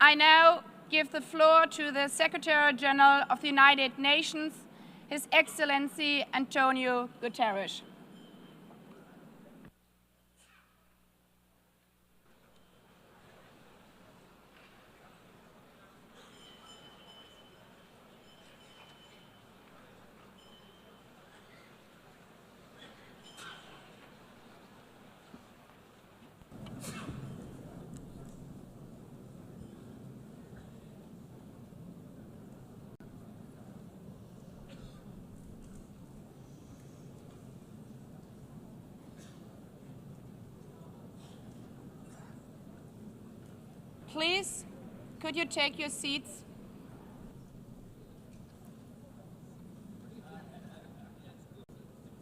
I now give the floor to the Secretary General of the United Nations, His Excellency António Guterres. Please, could you take your seats?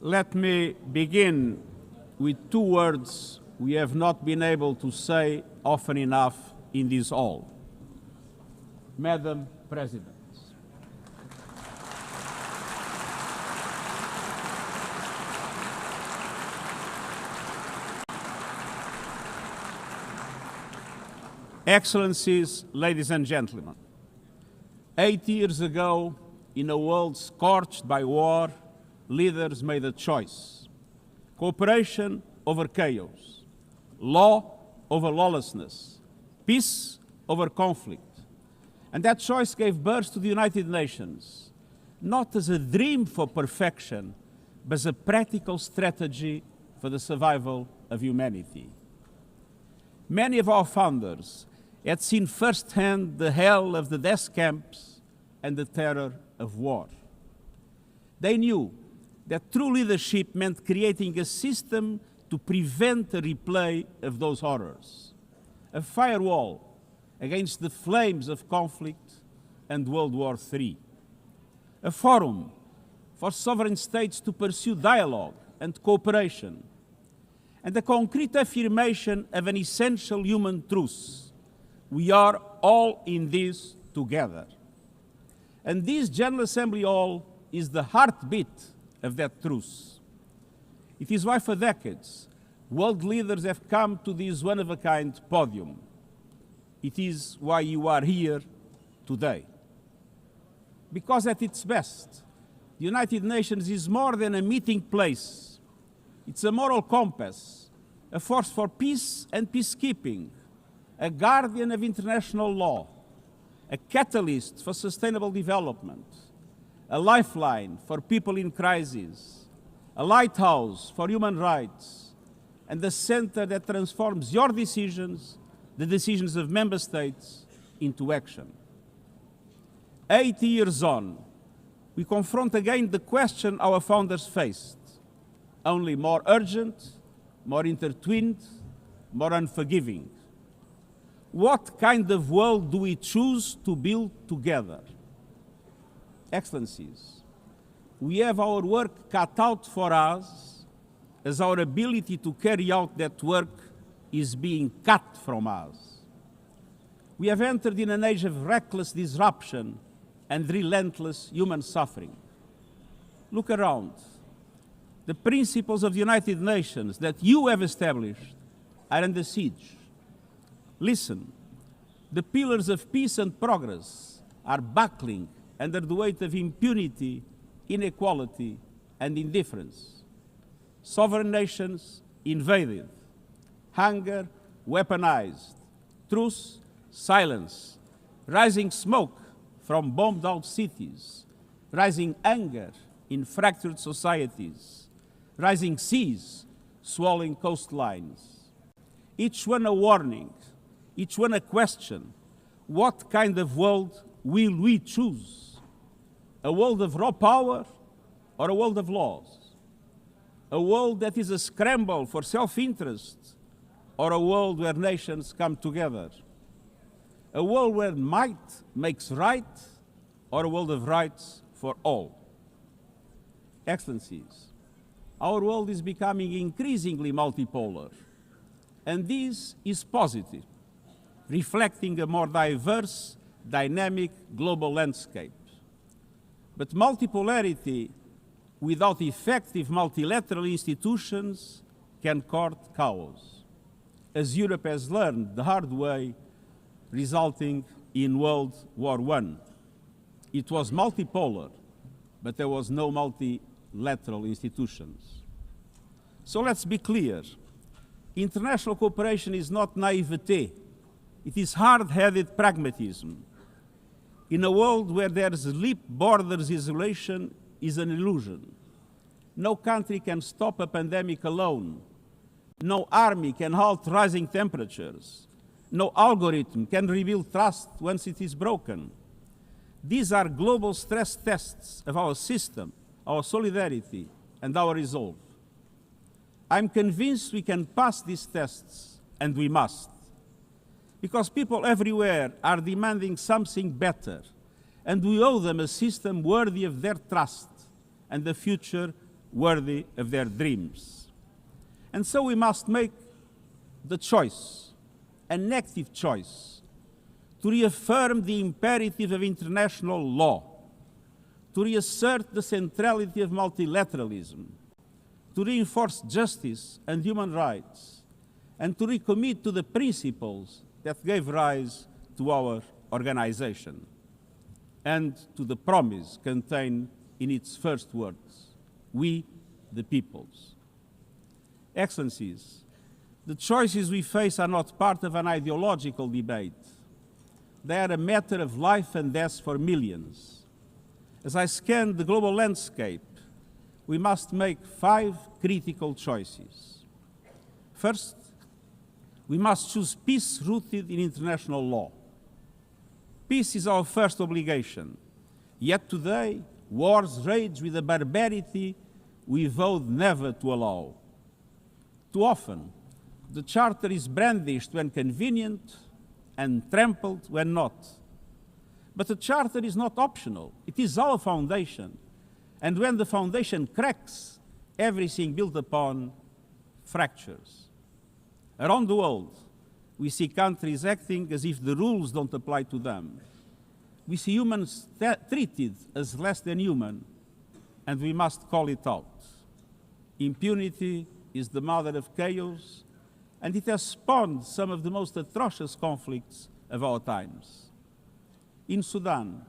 Let me begin with two words we have not been able to say often enough in this hall. Madam President. Excellencies, ladies and gentlemen, 8 years ago, in a world scorched by war, leaders made a choice: cooperation over chaos, law over lawlessness, peace over conflict. And that choice gave birth to the United Nations, not as a dream for perfection, but as a practical strategy for the survival of humanity. Many of our founders had seen firsthand the hell of the death camps and the terror of war. They knew that true leadership meant creating a system to prevent a replay of those horrors, a firewall against the flames of conflict and World War III, a forum for sovereign states to pursue dialogue and cooperation, and a concrete affirmation of an essential human truth: we are all in this together. And this General Assembly Hall is the heartbeat of that truth. It is why for decades, world leaders have come to this one-of-a-kind podium. It is why you are here today. Because at its best, the United Nations is more than a meeting place. It's a moral compass, a force for peace and peacekeeping, a guardian of international law, a catalyst for sustainable development, a lifeline for people in crisis, a lighthouse for human rights, and the center that transforms your decisions, the decisions of member states, into action. 80 years on, we confront again the question our founders faced, only more urgent, more intertwined, more unforgiving. What kind of world do we choose to build together? Excellencies, we have our work cut out for us, as our ability to carry out that work is being cut from us. We have entered in an age of reckless disruption and relentless human suffering. Look around. The principles of the United Nations that you have established are under siege. Listen, the pillars of peace and progress are buckling under the weight of impunity, inequality, and indifference. Sovereign nations invaded, hunger weaponized, truth silence, rising smoke from bombed-out cities, rising anger in fractured societies, rising seas swallowing coastlines. Each one a warning, each one a question: what kind of world will we choose? A world of raw power or a world of laws? A world that is a scramble for self-interest or a world where nations come together? A world where might makes right or a world of rights for all? Excellencies, our world is becoming increasingly multipolar, and this is positive, reflecting a more diverse, dynamic global landscape. But multipolarity without effective multilateral institutions can court chaos. As Europe has learned the hard way, resulting in World War I. It was multipolar, but there was no multilateral institutions. So let's be clear. International cooperation is not naivete. It is hard-headed pragmatism. In a world where there's leap borders, isolation is an illusion. No country can stop a pandemic alone. No army can halt rising temperatures. No algorithm can rebuild trust once it is broken. These are global stress tests of our system, our solidarity, and our resolve. I'm convinced we can pass these tests, and we must. Because people everywhere are demanding something better, and we owe them a system worthy of their trust and a future worthy of their dreams. And so we must make the choice, an active choice, to reaffirm the imperative of international law, to reassert the centrality of multilateralism, to reinforce justice and human rights, and to recommit to the principles that gave rise to our organization, and to the promise contained in its first words, we, the peoples. Excellencies, the choices we face are not part of an ideological debate. They are a matter of life and death for millions. As I scan the global landscape, we must make 5 critical choices. First, we must choose peace rooted in international law. Peace is our first obligation. Yet today, wars rage with a barbarity we vowed never to allow. Too often, the Charter is brandished when convenient and trampled when not. But the Charter is not optional. It is our foundation. And when the foundation cracks, everything built upon fractures. Around the world, we see countries acting as if the rules don't apply to them. We see humans treated as less than human, and we must call it out. Impunity is the mother of chaos, and it has spawned some of the most atrocious conflicts of our times. In Sudan,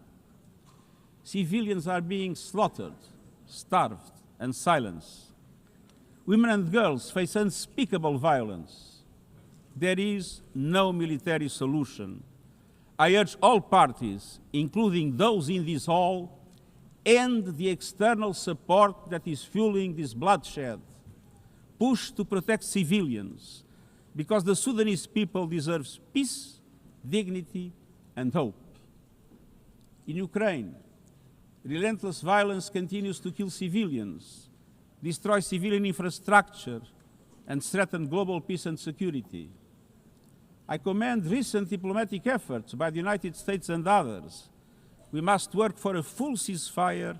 civilians are being slaughtered, starved, and silenced. Women and girls face unspeakable violence. There is no military solution. I urge all parties, including those in this hall, end the external support that is fueling this bloodshed. Push to protect civilians, because the Sudanese people deserve peace, dignity, and hope. In Ukraine, relentless violence continues to kill civilians, destroy civilian infrastructure, and threaten global peace and security. I commend recent diplomatic efforts by the United States and others. We must work for a full ceasefire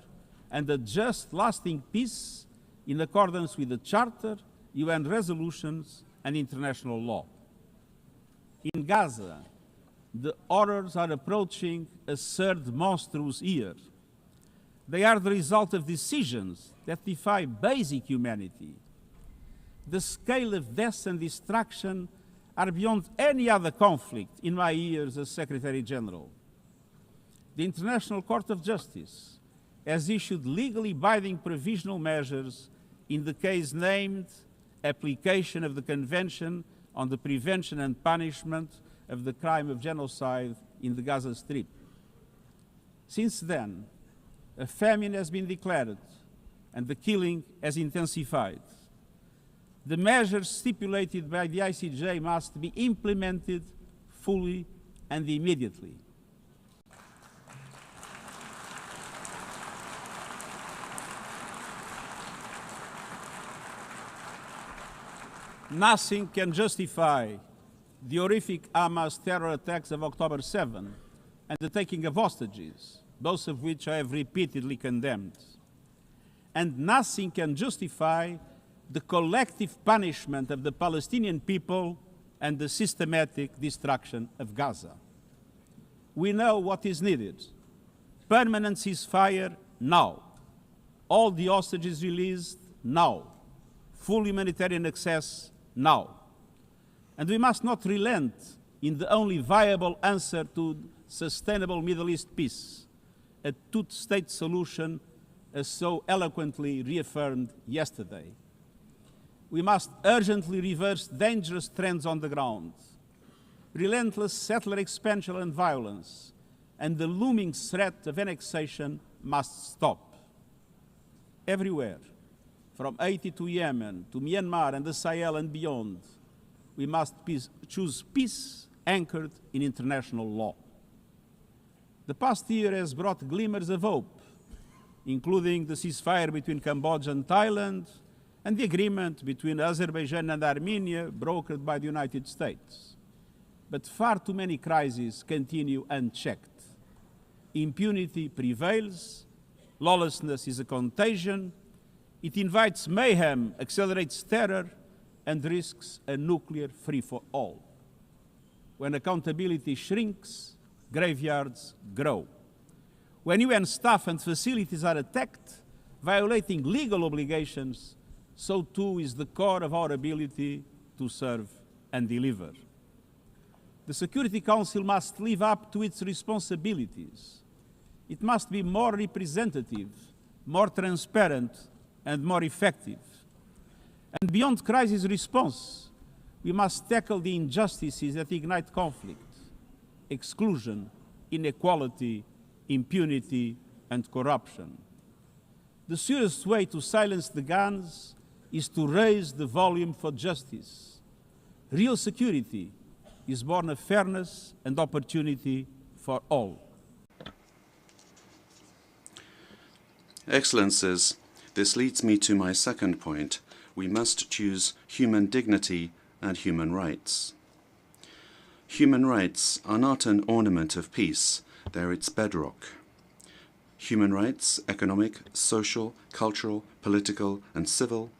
and a just, lasting peace in accordance with the Charter, UN resolutions, and international law. In Gaza, the horrors are approaching a third monstrous year. They are the result of decisions that defy basic humanity. The scale of death and destruction are beyond any other conflict in my years as Secretary General. The International Court of Justice has issued legally binding provisional measures in the case named Application of the Convention on the Prevention and Punishment of the Crime of Genocide in the Gaza Strip. Since then, a famine has been declared and the killing has intensified. The measures stipulated by the ICJ must be implemented fully and immediately. Nothing can justify the horrific Hamas terror attacks of October 7 and the taking of hostages, both of which I have repeatedly condemned. And nothing can justify the collective punishment of the Palestinian people and the systematic destruction of Gaza. We know what is needed. Permanent ceasefire now. All the hostages released now. Full humanitarian access now. And we must not relent in the only viable answer to sustainable Middle East peace, a two-state solution as so eloquently reaffirmed yesterday. We must urgently reverse dangerous trends on the ground. Relentless settler expansion and violence, and the looming threat of annexation must stop. Everywhere, from Haiti to Yemen, to Myanmar and the Sahel and beyond, we must choose peace anchored in international law. The past year has brought glimmers of hope, including the ceasefire between Cambodia and Thailand, and the agreement between Azerbaijan and Armenia brokered by the United States. But far too many crises continue unchecked. Impunity prevails, lawlessness is a contagion, it invites mayhem, accelerates terror, and risks a nuclear free-for-all. When accountability shrinks, graveyards grow. When UN staff and facilities are attacked, violating legal obligations, so too is the core of our ability to serve and deliver. The Security Council must live up to its responsibilities. It must be more representative, more transparent, and more effective. And beyond crisis response, we must tackle the injustices that ignite conflict: exclusion, inequality, impunity, and corruption. The surest way to silence the guns is to raise the volume for justice. Real security is born of fairness and opportunity for all. Excellencies, this leads me to my second point. We must choose human dignity and human rights. Human rights are not an ornament of peace, they're its bedrock. Human rights, economic, social, cultural, political, and civil,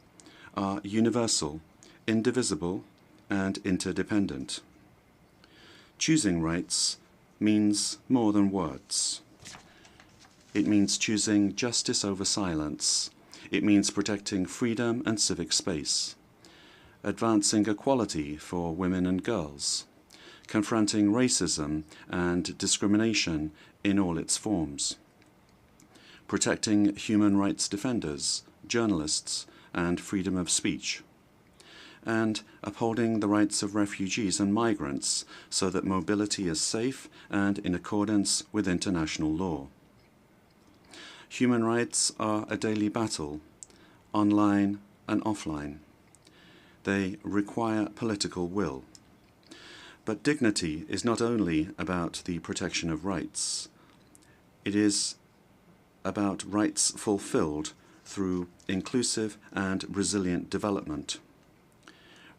are universal, indivisible, and interdependent. Choosing rights means more than words. It means choosing justice over silence. It means protecting freedom and civic space, advancing equality for women and girls, confronting racism and discrimination in all its forms, protecting human rights defenders, journalists, and freedom of speech, and upholding the rights of refugees and migrants so that mobility is safe and in accordance with international law. Human rights are a daily battle, online and offline. They require political will. But dignity is not only about the protection of rights. It is about rights fulfilled through inclusive and resilient development.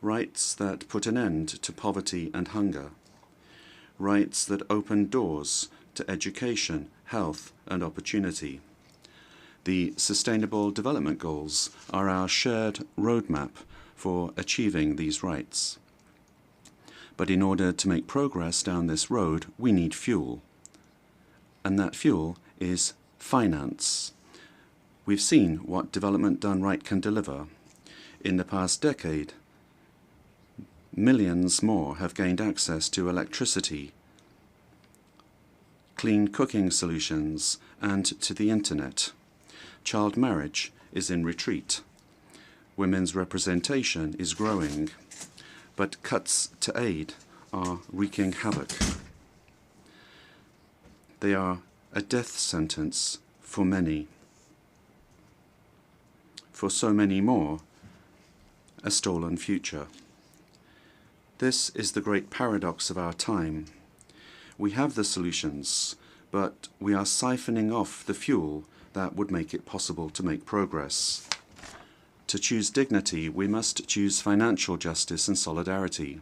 Rights that put an end to poverty and hunger. Rights that open doors to education, health, and opportunity. The Sustainable Development Goals are our shared roadmap for achieving these rights. But in order to make progress down this road, we need fuel. And that fuel is finance. We've seen what development done right can deliver. In the past decade, millions more have gained access to electricity, clean cooking solutions, and to the internet. Child marriage is in retreat. Women's representation is growing, but cuts to aid are wreaking havoc. They are a death sentence for many. For so many more, a stolen future. This is the great paradox of our time. We have the solutions, but we are siphoning off the fuel that would make it possible to make progress. To choose dignity, we must choose financial justice and solidarity.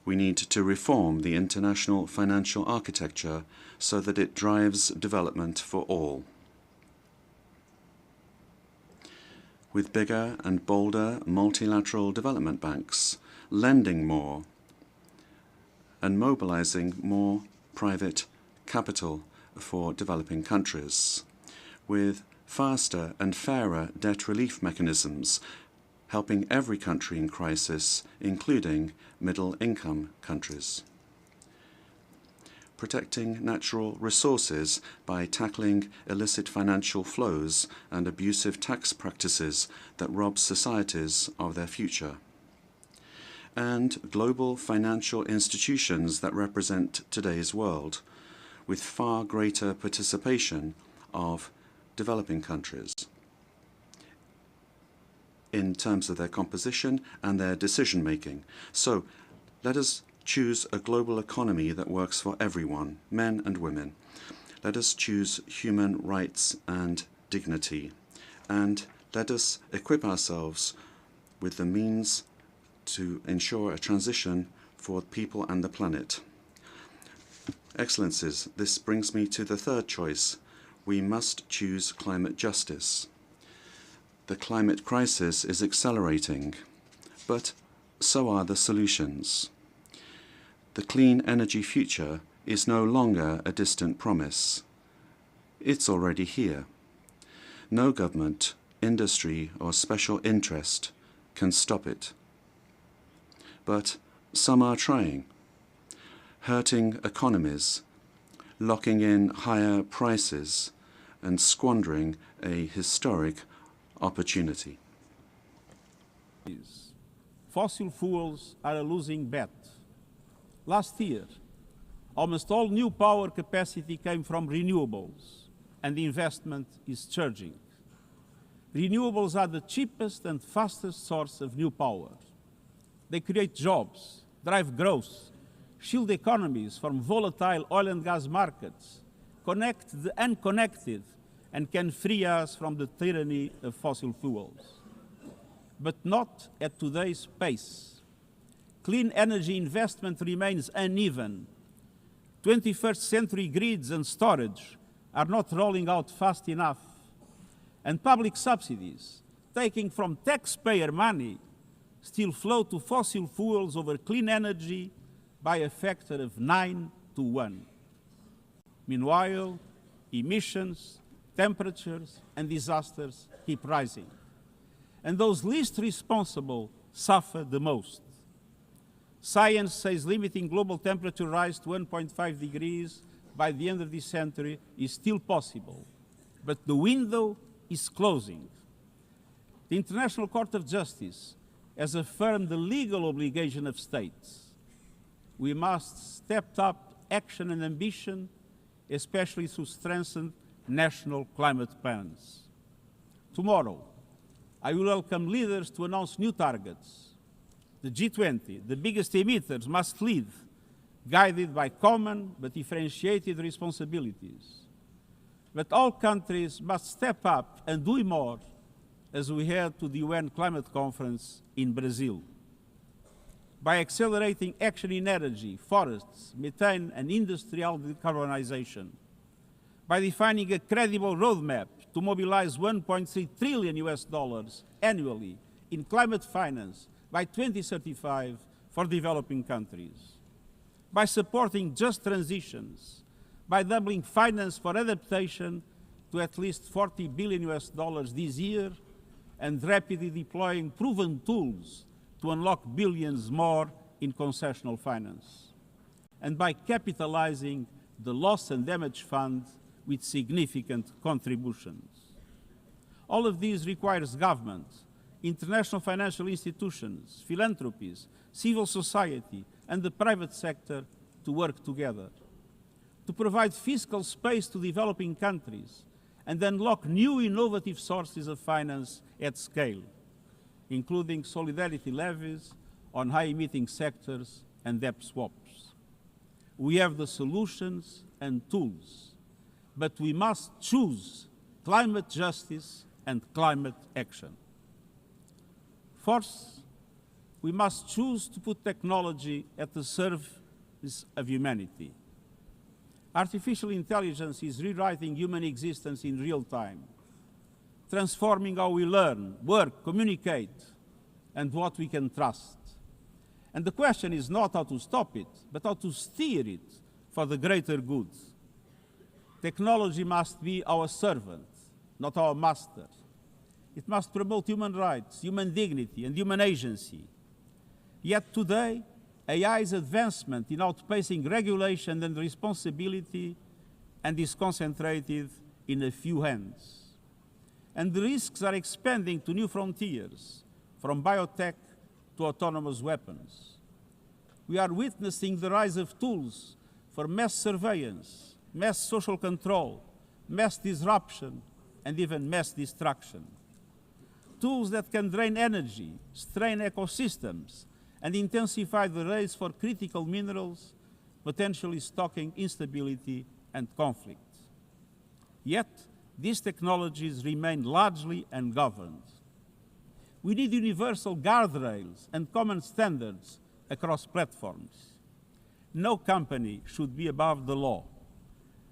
We need to reform the international financial architecture so that it drives development for all. With bigger and bolder multilateral development banks, lending more, and mobilizing more private capital for developing countries, with faster and fairer debt relief mechanisms helping every country in crisis, including middle-income countries. Protecting natural resources by tackling illicit financial flows and abusive tax practices that rob societies of their future. And global financial institutions that represent today's world, with far greater participation of developing countries in terms of their composition and their decision-making. So let us choose a global economy that works for everyone, men and women. Let us choose human rights and dignity. And let us equip ourselves with the means to ensure a transition for people and the planet. Excellencies, this brings me to the third choice. We must choose climate justice. The climate crisis is accelerating, but so are the solutions. The clean energy future is no longer a distant promise. It's already here. No government, industry, or special interest can stop it. But some are trying, hurting economies, locking in higher prices, and squandering a historic opportunity. Fossil fuels are a losing bet. Last year, almost all new power capacity came from renewables, and the investment is surging. Renewables are the cheapest and fastest source of new power. They create jobs, drive growth, shield economies from volatile oil and gas markets, connect the unconnected, and can free us from the tyranny of fossil fuels. But not at today's pace. Clean energy investment remains uneven. 21st century grids and storage are not rolling out fast enough. And public subsidies, taking from taxpayer money, still flow to fossil fuels over clean energy by a factor of 9 to 1. Meanwhile, emissions, temperatures, and disasters keep rising. And those least responsible suffer the most. Science says limiting global temperature rise to 1.5 degrees by the end of this century is still possible, but the window is closing. The International Court of Justice has affirmed the legal obligation of states. We must step up action and ambition, especially through strengthened national climate plans. Tomorrow, I will welcome leaders to announce new targets. The G20, the biggest emitters, must lead, guided by common but differentiated responsibilities. But all countries must step up and do more as we head to the UN Climate Conference in Brazil. By accelerating action in energy, forests, methane, and industrial decarbonization. By defining a credible roadmap to mobilize $1.3 trillion annually in climate finance by 2035 for developing countries. By supporting just transitions, by doubling finance for adaptation to at least $40 billion this year, and rapidly deploying proven tools to unlock billions more in concessional finance. And by capitalizing the Loss and Damage Fund with significant contributions. All of these requires government, international financial institutions, philanthropies, civil society, and the private sector to work together, to provide fiscal space to developing countries and unlock new innovative sources of finance at scale, including solidarity levies on high-emitting sectors and debt swaps. We have the solutions and tools, but we must choose climate justice and climate action. Fourth, we must choose to put technology at the service of humanity. Artificial intelligence is rewriting human existence in real time, transforming how we learn, work, communicate, and what we can trust. And the question is not how to stop it, but how to steer it for the greater good. Technology must be our servant, not our master. It must promote human rights, human dignity, and human agency. Yet today, AI's advancement in outpacing regulation and responsibility and is concentrated in a few hands. And the risks are expanding to new frontiers, from biotech to autonomous weapons. We are witnessing the rise of tools for mass surveillance, mass social control, mass disruption, and even mass destruction. Tools that can drain energy, strain ecosystems, and intensify the race for critical minerals, potentially stoking instability and conflict. Yet, these technologies remain largely ungoverned. We need universal guardrails and common standards across platforms. No company should be above the law.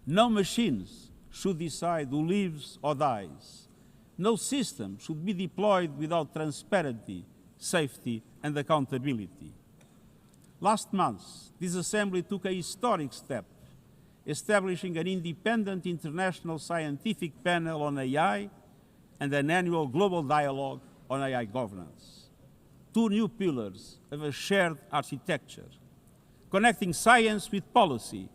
No machines should decide who lives or dies. No system should be deployed without transparency, safety, and accountability. Last month, this Assembly took a historic step, establishing an independent international scientific panel on AI and an annual global dialogue on AI governance. Two new pillars of a shared architecture, connecting science with policy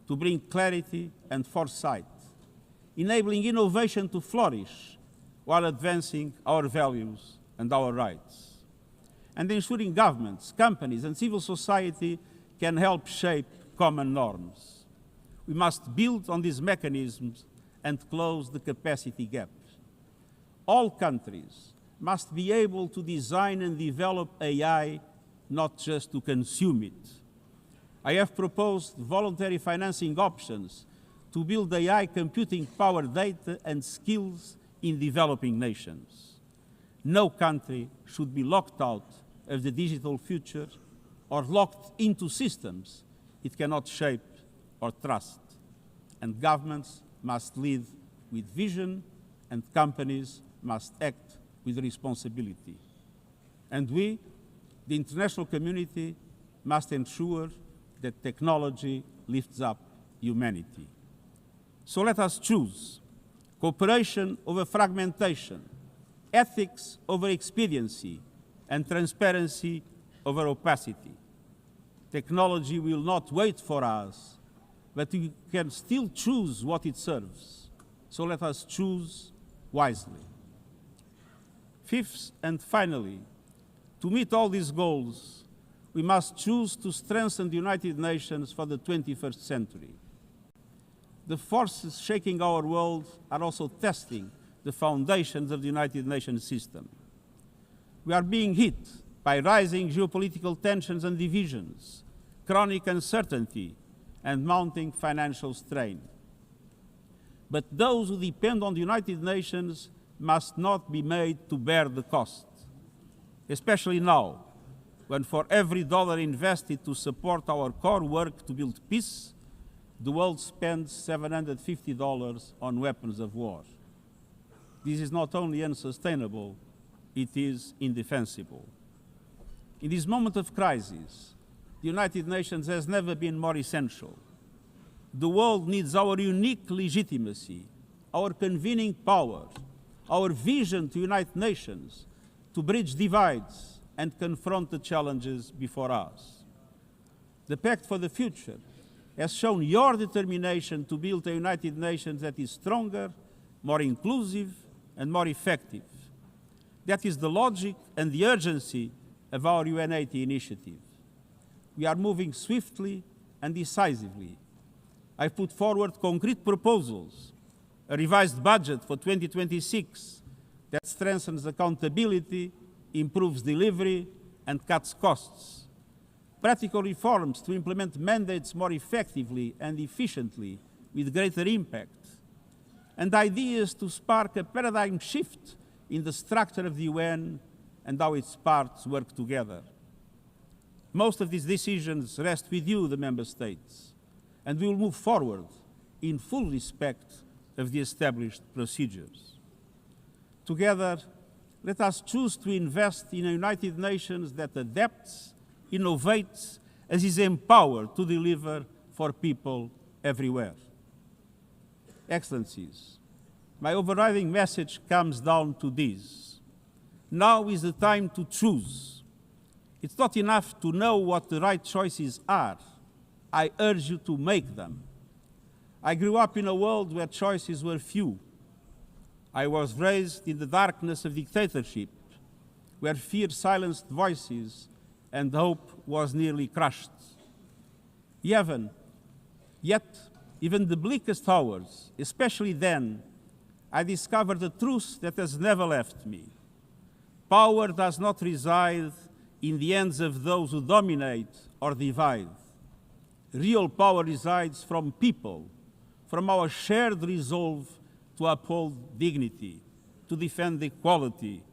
to bring clarity and foresight, enabling innovation to flourish while advancing our values and our rights, and ensuring governments, companies, and civil society can help shape common norms. We must build on these mechanisms and close the capacity gap. All countries must be able to design and develop AI, not just to consume it. I have proposed voluntary financing options to build AI computing power, data, and skills in developing nations. No country should be locked out of the digital future or locked into systems it cannot shape or trust. And governments must lead with vision, and companies must act with responsibility. And we, the international community, must ensure that technology lifts up humanity. So let us choose cooperation over fragmentation, ethics over expediency, and transparency over opacity. Technology will not wait for us, but we can still choose what it serves. So let us choose wisely. Fifth and finally, to meet all these goals, we must choose to strengthen the United Nations for the 21st century. The forces shaking our world are also testing the foundations of the United Nations system. We are being hit by rising geopolitical tensions and divisions, chronic uncertainty, and mounting financial strain. But those who depend on the United Nations must not be made to bear the cost, especially now, when for every dollar invested to support our core work to build peace, the world spends $750 on weapons of war. This is not only unsustainable, it is indefensible. In this moment of crisis, the United Nations has never been more essential. The world needs our unique legitimacy, our convening power, our vision to unite nations, to bridge divides and confront the challenges before us. The Pact for the Future has shown your determination to build a United Nations that is stronger, more inclusive, and more effective. That is the logic and the urgency of our UN80 initiative. We are moving swiftly and decisively. I put forward concrete proposals, a revised budget for 2026 that strengthens accountability, improves delivery, and cuts costs. Practical reforms to implement mandates more effectively and efficiently with greater impact. And ideas to spark a paradigm shift in the structure of the UN and how its parts work together. Most of these decisions rest with you, the member states, and we will move forward in full respect of the established procedures. Together, let us choose to invest in a United Nations that adapts, innovates, and is empowered to deliver for people everywhere. Excellencies, my overriding message comes down to this. Now is the time to choose. It's not enough to know what the right choices are. I urge you to make them. I grew up in a world where choices were few. I was raised in the darkness of dictatorship, where fear silenced voices and hope was nearly crushed. Yet, even the bleakest hours, especially then, I discovered a truth that has never left me. Power does not reside in the hands of those who dominate or divide. Real power resides from people, from our shared resolve to uphold dignity, to defend equality,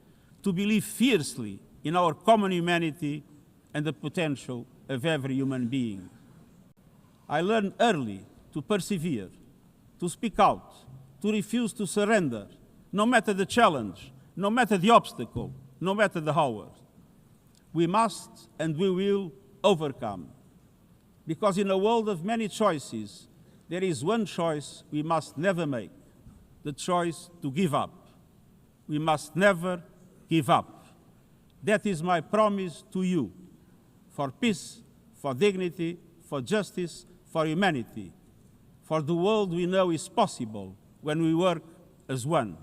to believe fiercely in our common humanity and the potential of every human being. I learned early to persevere, to speak out, to refuse to surrender, no matter the challenge, no matter the obstacle, no matter the hour. We must and we will overcome. Because in a world of many choices, there is one choice we must never make, the choice to give up. We must never give up. That is my promise to you, for peace, for dignity, for justice, for humanity, for the world we know is possible when we work as one.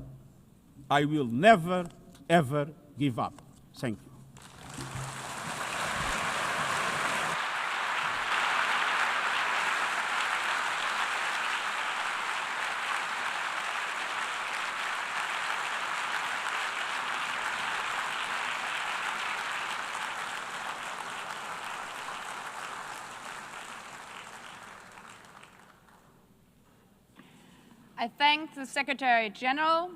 I will never, ever give up. Thank you. I thank the Secretary General